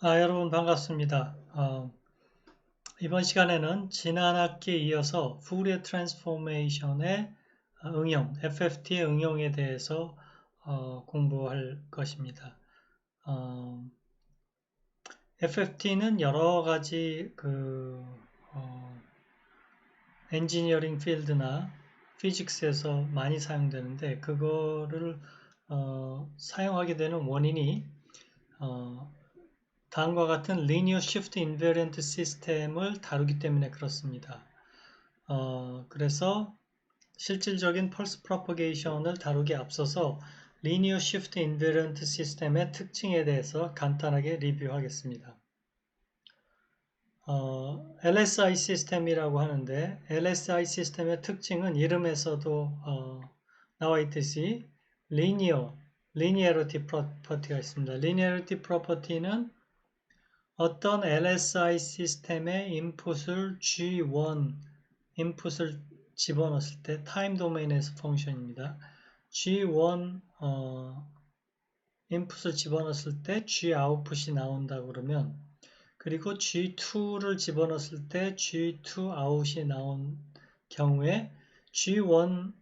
여러분 반갑습니다. 이번 시간에는 지난 학기에 이어서 푸리어 트랜스포메이션의 응용, FFT의 응용에 대해서 공부할 것입니다. FFT는 여러 가지 엔지니어링 필드나 피직스에서 많이 사용되는데 그거를 사용하게 되는 원인이 다음과 같은 Linear Shift Invariant 시스템을 다루기 때문에 그렇습니다. 그래서 실질적인 펄스 프로퍼게이션을 다루기 앞서서 Linear Shift Invariant 시스템의 특징에 대해서 간단하게 리뷰하겠습니다. LSI 시스템이라고 하는데 LSI 시스템의 특징은 이름에서도 나와 있듯이 Linearity Property가 있습니다. Linearity Property는 어떤 LSI 시스템의 인풋을 G1 인풋을 집어넣었을 때 타임 도메인에서 펑션입니다. G1 인풋을 집어넣었을 때 G 아웃풋이 나온다 그러면 그리고 G2를 집어넣었을 때 G2 아웃이 나온 경우에 G1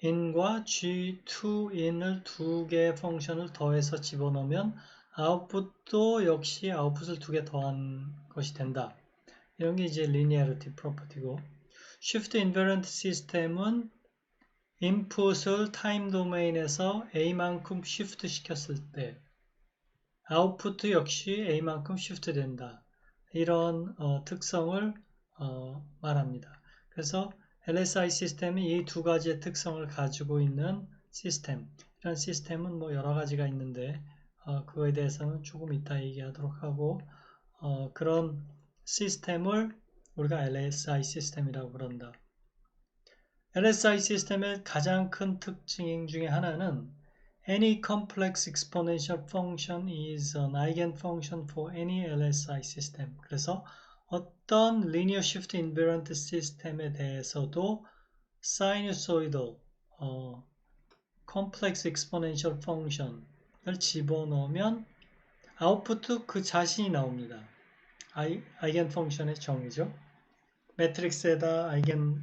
in과 G2 in을 두 개의 펑션을 더해서 집어넣으면 아웃풋도 역시 아웃풋을 두 개 더한 것이 된다. 이런 게 이제 linearity property고, shift invariant 시스템은 인풋을 타임 도메인에서 A만큼 shift 시켰을 때 아웃풋 역시 A만큼 shift 된다. 이런 특성을 말합니다. 그래서 LSI 시스템이 이 두 가지의 특성을 가지고 있는 시스템. 이런 시스템은 뭐 여러 가지가 있는데 그거에 대해서는 조금 이따 얘기하도록 하고 그런 시스템을 우리가 LSI 시스템이라고 그런다. LSI 시스템의 가장 큰 특징 중에 하나는 Any complex exponential function is an eigenfunction for any LSI system. 그래서 어떤 linear shift invariant 시스템에 대해서도 sinusoidal complex exponential function을 집어넣으면 아웃풋도 그 자신이 나옵니다. 아이겐 펑션의 정의죠. 매트릭스에다 아이겐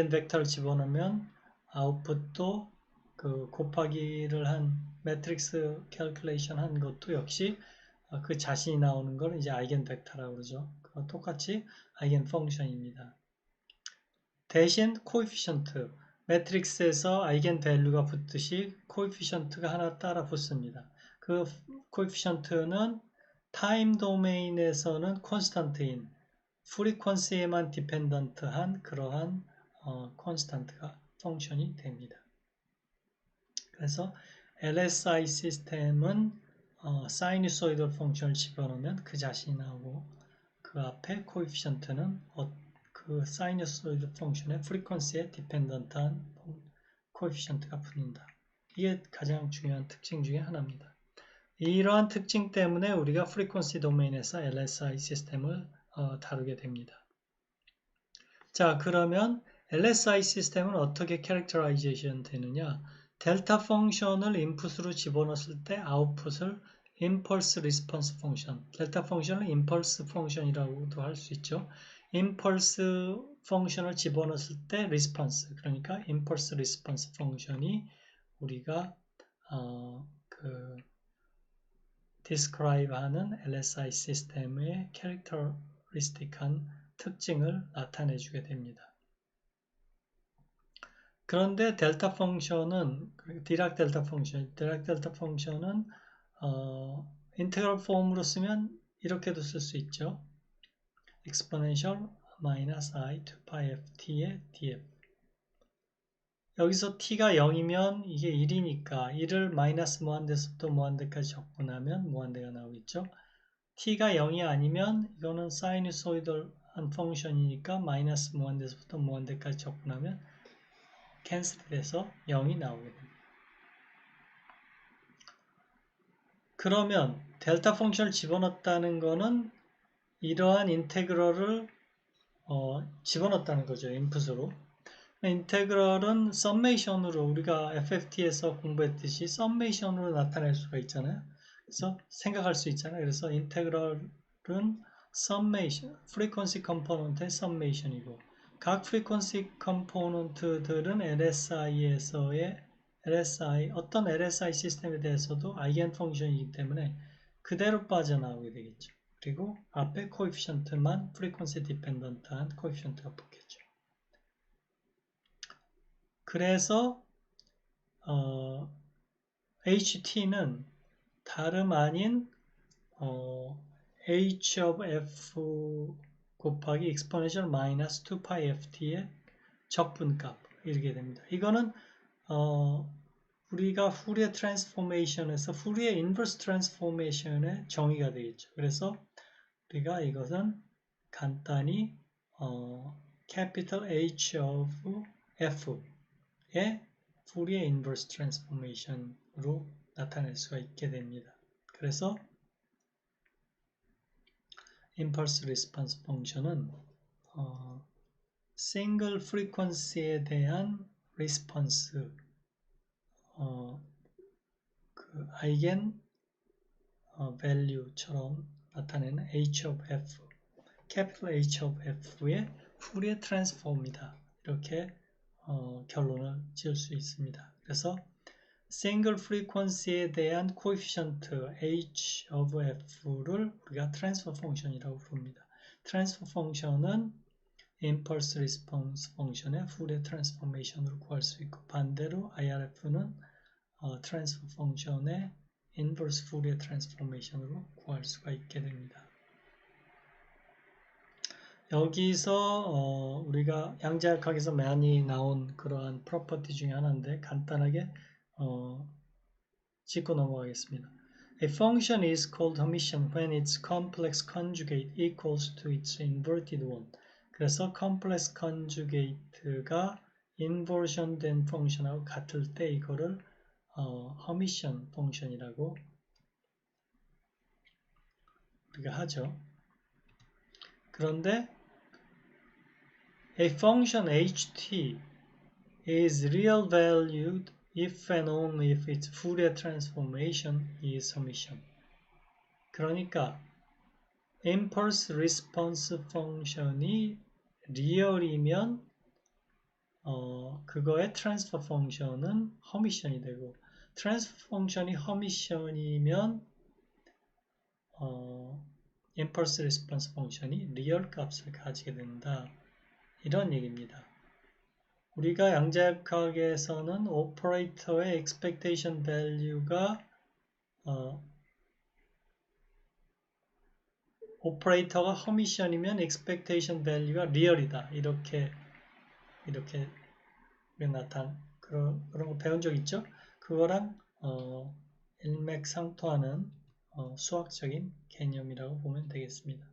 벡터를 집어넣으면 아웃풋도 그 곱하기를 한 매트릭스 캘큘레이션 한 것도 역시 그 자신이 나오는 걸 이제 아이겐 벡터라고 그러죠. 똑같이 아이겐 펑션입니다. 대신 코에피션트, 매트릭스에서 아이겐 밸류가 붙듯이 코에피션트가 하나 따라 붙습니다. 그 코에피션트는 타임 도메인에서는 콘스탄트인 프리퀀시에만 디펜던트한 그러한 콘스탄트가 펑션이 됩니다. 그래서 LSI 시스템은 사이누소이드 펑션을 집어넣으면 그 자신이 나오고 그 앞에 코에피션트는 그 사이누소이드 펑션의 프리퀀시에 디펜던트한 코에피션트가 붙는다. 이게 가장 중요한 특징 중에 하나입니다. 이러한 특징 때문에 우리가 프리퀀시 도메인에서 LSI 시스템을 다루게 됩니다. 자, 그러면 LSI 시스템은 어떻게 캐릭터라이제이션 되느냐? 델타 펑션을 인풋으로 집어넣었을 때 아웃풋을 임펄스 리스폰스 펑션, 델타 펑션을 임펄스 펑션이라고도 할 수 있죠. 임펄스 펑션을 집어넣었을 때 리스폰스, 그러니까 임펄스 리스폰스 펑션이 우리가 describe 하는 LSI 시스템의 캐릭터리스틱한 특징을 나타내 주게 됩니다. 그런데 델타 펑션은 디락 델타 펑션은 인테그럴 폼으로 쓰면 이렇게도 쓸 수 있죠. exponential minus i 2pi ft의 df. 여기서 t가 0이면 이게 1이니까 1을 마이너스 무한대에서부터 무한대까지 적분하면 무한대가 나오겠죠. t가 0이 아니면 이거는 사이누소이덜한 펑션이니까 마이너스 무한대에서부터 무한대까지 적분하면 캔슬돼서 0이 나오게 됩니다. 그러면 델타 펑션을 집어넣었다는 거는 이러한 인테그럴을 집어넣었다는 거죠. 인풋으로. 인테그럴은 썸메이션으로 우리가 FFT에서 공부했듯이 썸메이션으로 나타낼 수가 있잖아요. 그래서 생각할 수 있잖아요. 그래서 인테그럴은 summation, frequency component의 summation이고 각 frequency component들은 LSI에서의 어떤 LSI 시스템에 대해서도 아이겐 펑션이기 때문에 그대로 빠져나오게 되겠죠. 그리고 앞에 코에피션트만 frequency dependent한 코에피션트가 붙겠죠. 그래서 HT는 다름 아닌 H of F 곱하기 exponential minus 2pi ft의 적분값 이렇게 됩니다. 이거는 우리가 후리에 트랜스포메이션에서 후리에 인버스 트랜스포메이션의 정의가 되겠죠. 그래서 우리가 이것은 간단히 capital H of F의 후리에 인버스 트랜스포메이션으로 나타낼 수가 있게 됩니다. 그래서 임펄스 리스폰스 펑션은 싱글 프리퀀시에 대한 리스폰스 그 아이겐 밸류처럼 나타내는 H of F, capital H of F의 후리에 트랜스폼이다. 이렇게 결론을 지을 수 있습니다. 그래서 싱글 프리퀀시에 대한 코에피션트 H of F를 우리가 트랜스퍼 펑션이라고 부릅니다. 트랜스퍼 펑션은 임펄스 리스폰스 펑션의 후리에 트랜스포메이션으로 구할 수 있고 반대로 IRF는 트랜스퍼 펑션의 인버스 후리에 트랜스포메이션으로 구할 수가 있게 됩니다. 여기서 우리가 양자역학에서 많이 나온 그러한 프로퍼티 중에 하나인데 간단하게 짚고 넘어가겠습니다. A function is called Hermitian when its complex conjugate equals to its inverted one. 그래서 complex conjugate가 inversion 된 펑션하고 같을 때 이거를 Hermitian 펑션이라고 우리가 하죠. 그런데 A function ht is real valued if and only if its Fourier transformation is Hermitian. 그러니까 impulse response 펑션이 리얼이면 그거의 트랜스퍼 펑션은 허미션이 되고 트랜스퍼 펑션이 허미션이면 impulse response 펑션이 리얼 값을 가지게 된다. 이런 얘기입니다. 우리가 양자역학에서는 오퍼레이터의 expectation value가 오퍼레이터가 허미션이면 expectation value가 리얼이다. 이렇게 그런 거 배운 적 있죠? 그거랑 일맥상통하는 수학적인 개념이라고 보면 되겠습니다.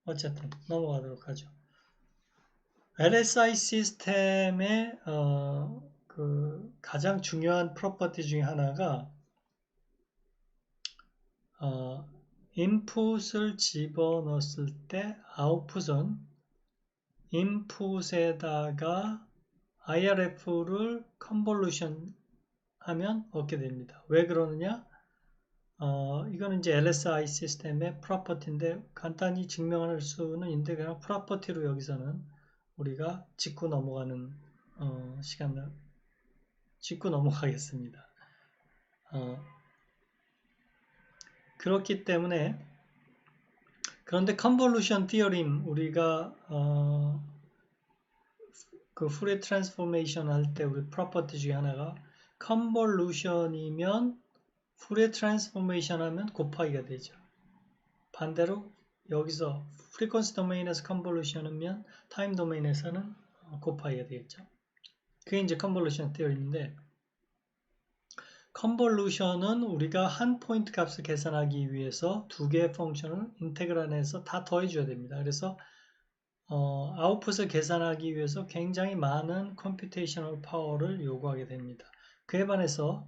어쨌든 넘어가도록 하죠. LSI 시스템의 그 가장 중요한 프로퍼티 중에 하나가 인풋을 집어넣었을 때 아웃풋은 인풋에다가 IRF를 컨볼루션 하면 얻게 됩니다. 왜 그러느냐? 이거는 이제 LSI 시스템의 프로퍼티인데 간단히 증명할 수는 있는데 그냥 프로퍼티로 여기서는 우리가 짚고 넘어가는 시간을 짚고 넘어가겠습니다. 그렇기 때문에 그런데 컨볼루션 티어림 우리가 그 후리에 트랜스포메이션 할 때 우리 프로퍼티 중에 하나가 컨볼루션이면 후리에 트랜스포메이션 하면 곱하기가 되죠. 반대로 여기서 프리퀀시 도메인에서 컨볼루션이면 타임 도메인에서는 곱하기가 되겠죠. 그게 이제 컨볼루션 티어림인데 컨볼루션은 우리가 한 포인트 값을 계산하기 위해서 두 개의 펑션을 인테그랄해서 다 더해줘야 됩니다. 그래서 아웃풋을 계산하기 위해서 굉장히 많은 컴퓨테이셔널 파워를 요구하게 됩니다. 그에 반해서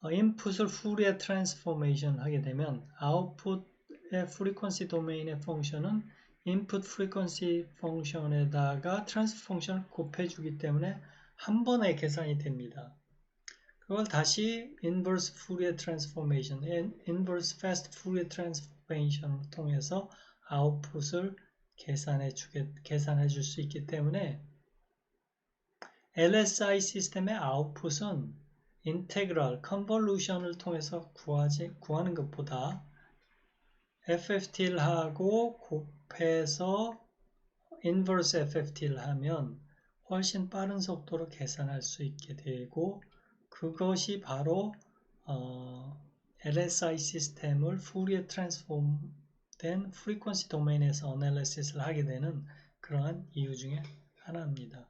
인풋을 후리에 트랜스포메이션 하게 되면 아웃풋의 프리퀀시 도메인의 펑션은 인풋 프리퀀시 펑션에다가 트랜스포 펑션을 곱해주기 때문에 한 번에 계산이 됩니다. 그걸 다시 inverse Fourier transformation, inverse fast Fourier transformation을 통해서 아웃풋을 계산해 줄 수 있기 때문에 LSI 시스템의 아웃풋은 인테그랄, 컨볼루션을 통해서 구하는 것보다 FFT를 하고 곱해서 인버스 FFT를 하면 훨씬 빠른 속도로 계산할 수 있게 되고 그것이 바로 LSI 시스템을 Fourier 트랜스폼 된 프리퀀시 도메인에서 어널리시스를 하게 되는 그러한 이유 중에 하나입니다.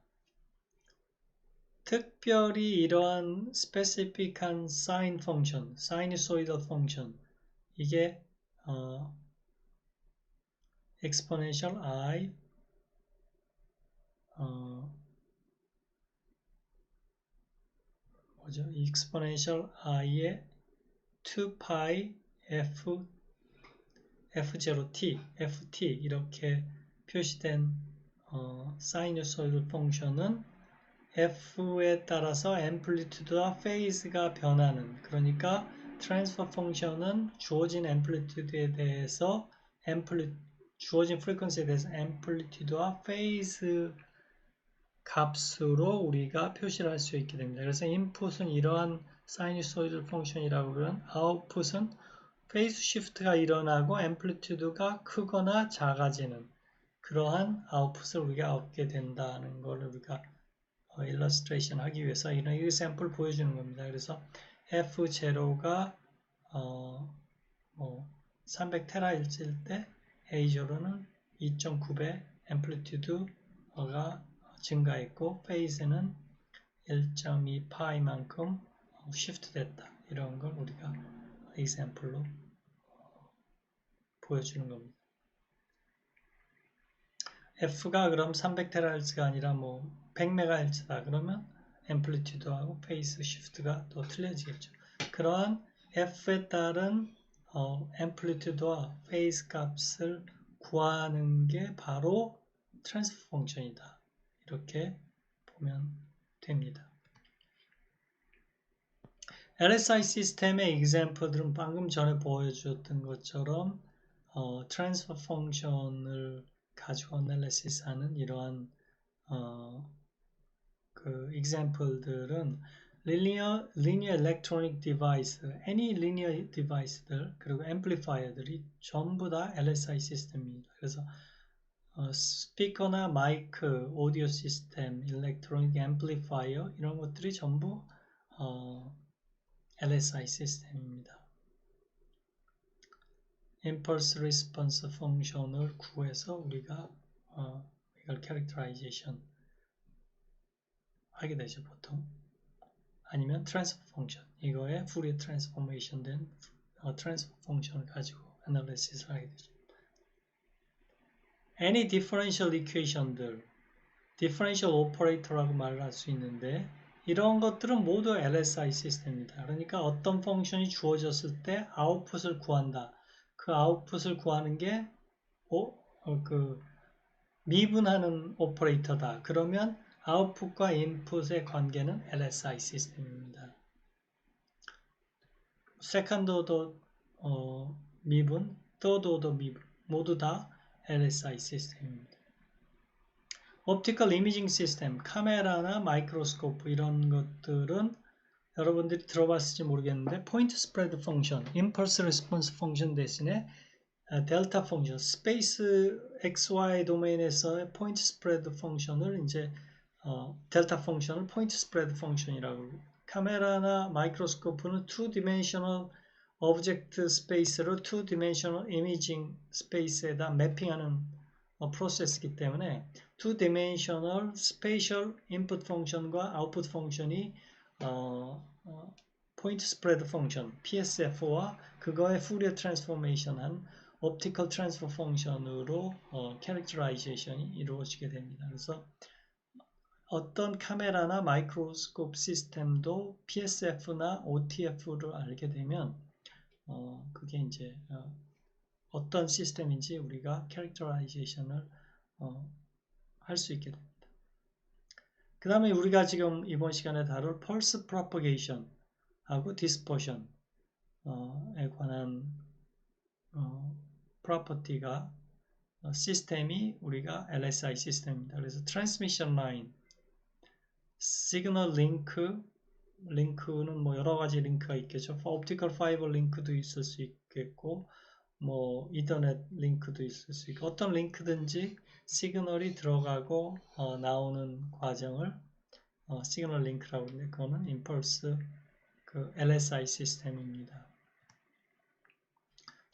특별히 이러한 스페시픽한 사인 펑션, 사이누소이드 펑션 이게 exponential i 뭐죠? exponential i의 2pi f0t, ft 이렇게 표시된 사이누소이드 펑션은 f에 따라서 앰플리튜드와 페이즈가 변하는 그러니까 트랜스퍼 펑션은 주어진 앰플리튜드에 대해서 주어진 프리퀀시에 대해서 앰플리튜드와 페이즈 값으로 우리가 표시를 할 수 있게 됩니다. 그래서 인풋은 이러한 사이누소이드 펑션이라고 그러면 아웃풋은 페이스 시프트가 일어나고 앰플리튜드가 크거나 작아지는 그러한 아웃풋을 우리가 얻게 된다는 걸 우리가 일러스트레이션 하기 위해서 이런 example 보여주는 겁니다. 그래서 F0가 300테라일지일 때 A0는 2.9배 앰플리튜드가 증가했고 페이즈는 1.2파이만큼 시프트 됐다. 이런 걸 우리가 example로 보여주는 겁니다. F가 그럼 300테라헤르츠가 아니라 100MHz다 그러면 앰플리튜드하고 페이스 시프트가 또 틀려지겠죠. 그러한 F에 따른 앰플리튜드와 페이스 값을 구하는 게 바로 트랜스퍼 펑션이다. 이렇게 보면 됩니다. LSI 시스템의 example들은 방금 전에 보여주었던 것처럼 트랜스퍼 펑션을 가지고 어널리시스 하는 이러한 그 example들은 linear electronic device, any linear device들 그리고 amplifier들이 전부 다 LSI 시스템입니다. 그래서 스피커나 마이크, 오디오 시스템, electronic amplifier 이런 것들이 전부 LSI 시스템입니다. impulse response 펑션을 구해서 우리가 이걸 characterization 하게 되죠, 보통. 아니면 transfer 펑션, 이거에 Fourier transformation 된 transfer 펑션을 가지고 analysis를 하게 되죠. any differential equation들, differential operator라고 말을 할 수 있는데 이런 것들은 모두 LSI 시스템입니다. 그러니까 어떤 펑션이 주어졌을 때 아웃풋을 구한다. 그 아웃풋을 구하는 게 미분하는 오퍼레이터다. 그러면 아웃풋과 인풋의 관계는 LSI 시스템입니다. 세컨드 오더 미분, 더드 오더 미분 모두 다 LSI 시스템입니다. 옵티컬 이미징 시스템, 카메라나 마이크로스코프 이런 것들은 여러분들이 들어봤을지 모르겠는데 포인트 스프레드 펑션, 임펄스 레스폰스 펑션 대신에 델타 펑션, 스페이스 XY 도메인에서의 포인트 스프레드 펑션을 이제 델타 펑션을 포인트 스프레드 펑션이라고 그러고 카메라나 마이크로스코프는 2디멘셔널 오브젝트 스페이스를 2디멘셔널 이미징 스페이스에다 매핑하는 프로세스이기 때문에 2디멘셔널 스페이셜 인풋 펑션과 아웃풋 펑션이 포인트 스프레드 펑션 PSF와 그거의 Fourier 트랜스포메이션한 옵티컬 트랜스퍼 펑션으로 캐릭터라이제이션이 이루어지게 됩니다. 그래서 어떤 카메라나 마이크로스코프 시스템도 PSF나 OTF를 알게 되면 그게 이제 어떤 시스템인지 우리가 캐릭터라이제이션을 할 수 있게 됩니다. 그 다음에 우리가 지금 이번 시간에 다룰 펄스 프로퍼게이션 하고 dispersion에 관한 프로퍼티가 시스템이 우리가 LSI 시스템입니다. 그래서 트랜스미션 라인, 시그널 링크는 뭐 여러 가지 링크가 있겠죠. 옵티컬 파이버 링크도 있을 수 있겠고, 뭐 이더넷 링크도 있을 수 있고, 어떤 링크든지 시그널이 들어가고 나오는 과정을 시그널 링크라고 하는데, 그거는 임펄스 그 LSI 시스템입니다.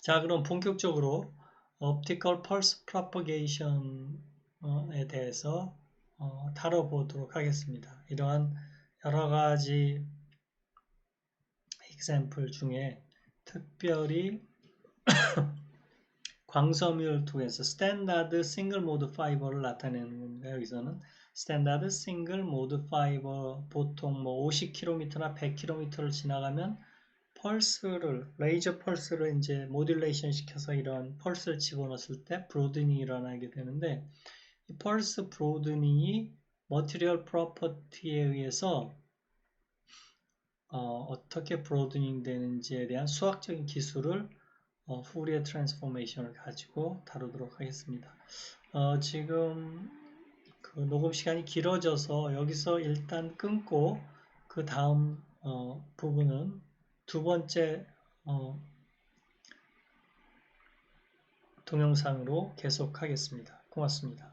자, 그럼 본격적으로 Optical Pulse Propagation에 대해서 다뤄보도록 하겠습니다. 이러한 여러 가지 example 중에 특별히 광섬유를 통해서 스탠다드 싱글 모드 파이버를 나타내는 겁니다. 여기서는 스탠다드 싱글 모드 파이버 보통 뭐 50km나 100km를 지나가면 레이저 펄스를 이제 모듈레이션 시켜서 이런 펄스를 집어넣었을 때 브로드닝이 일어나게 되는데, 이 펄스 브로드닝이 머티리얼 프로퍼티에 의해서 어떻게 브로드닝 되는지에 대한 수학적인 기술을 후리에 트랜스포메이션을 가지고 다루도록 하겠습니다. 지금 그 녹음 시간이 길어져서 여기서 일단 끊고 그 다음 부분은 두 번째 동영상으로 계속하겠습니다. 고맙습니다.